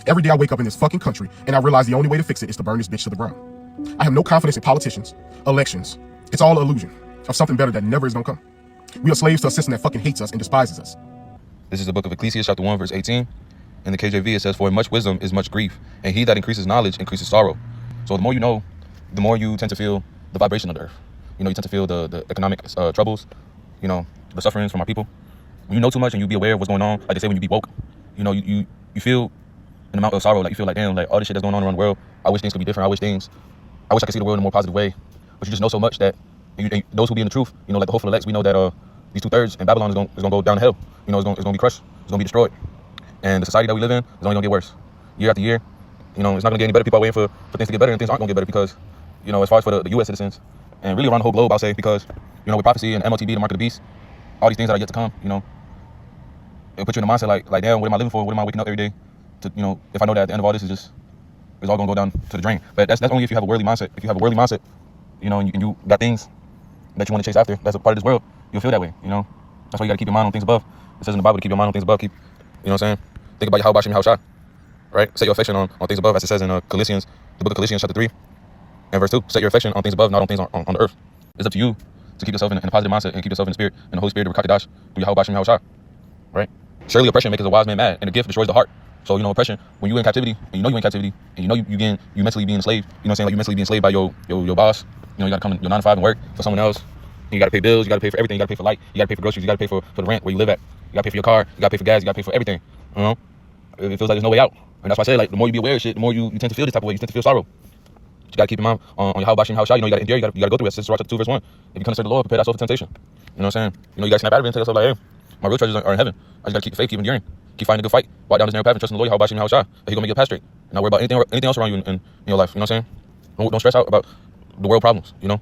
Every day I wake up in this fucking country and I realize the only way to fix it is to burn this bitch to the ground. I have no confidence in politicians, elections. It's all an illusion of something better that never is gonna come. We are slaves to a system that fucking hates us and despises us. This is the book of Ecclesiastes, chapter 1, verse 18. In the KJV, it says, "For much wisdom is much grief, and he that increases knowledge increases sorrow." So the more you know, the more you tend to feel the vibration of the earth. You know, you tend to feel the economic troubles, you know, the sufferings from our people. When you know too much and you be aware of what's going on, like they say when you be woke, you know, you feel an amount of sorrow. Like you feel like, damn, like all this shit that's going on around the world, I wish things could be different. I wish I could see the world in a more positive way. But you just know so much that and those who be in the truth, you know, like the hopeful elects, we know that these 2/3 in Babylon is gonna go down to hell. You know, it's gonna be crushed. It's gonna be destroyed. And the society that we live in is only gonna get worse, year after year. You know, it's not gonna get any better. People are waiting for things to get better, and things aren't gonna get better because, you know, as far as for the U.S. citizens and really around the whole globe, I'll say, because, you know, with prophecy and MLTB, the mark of the beast, all these things that are yet to come, you know, it'll put you in a mindset like, damn, what am I living for? What am I waking up every day to, you know, if I know that at the end of all this it's all gonna go down to the drain. But that's only if you have a worldly mindset. If you have a worldly mindset, you know, and you got things that you want to chase after, that's a part of this world, you'll feel that way, you know. That's why you gotta keep your mind on things above. It says in the Bible to keep your mind on things above. You know what I'm saying? Think about Yahweh Hashem Yahushua, right? Set your affection on things above, as it says in Colossians, the book of Colossians, chapter 3, and verse 2. Set your affection on things above, not on things on the earth. It's up to you to keep yourself in a positive mindset and keep yourself in the spirit, and the Holy Spirit, the Rakakadash, through Yahweh Hashem Yahushua, right? Surely oppression makes a wise man mad, and the gift destroys the heart. So, you know, oppression, when you're in captivity, and you know you're in captivity, and you know you mentally being enslaved, you know what I'm saying? Like you mentally being enslaved by your boss. You know, you gotta come to your 9 to 5 and work for someone else. You gotta pay bills, you gotta pay for everything, you gotta pay for light, you gotta pay for groceries, you gotta pay for the rent where you live at. You gotta pay for your car, you gotta pay for gas, you gotta pay for everything. You know? It feels like there's no way out. And that's why I say, like, the more you be aware of shit, the more you tend to feel this type of way. You tend to feel sorrow. But you gotta keep your mind on your Yahweh Hashem Yahushua. You know, you gotta endure, you gotta go through it. Sister chapter 2, verse 1. If you come to serve the Lord, prepare thyself for temptation. You know what I'm saying? You know, you gotta snap out of it and tell yourself, like, hey, my real treasures are in heaven. I just gotta keep the faith, keep enduring, keep fighting a good fight, walk down this narrow path and trust in the Lord, Yahweh Hashem Yahushua, that He's gonna make your path straight. And not worry about anything else around you in your life. You know what I'm saying? Don't stress out about the world problems, you know?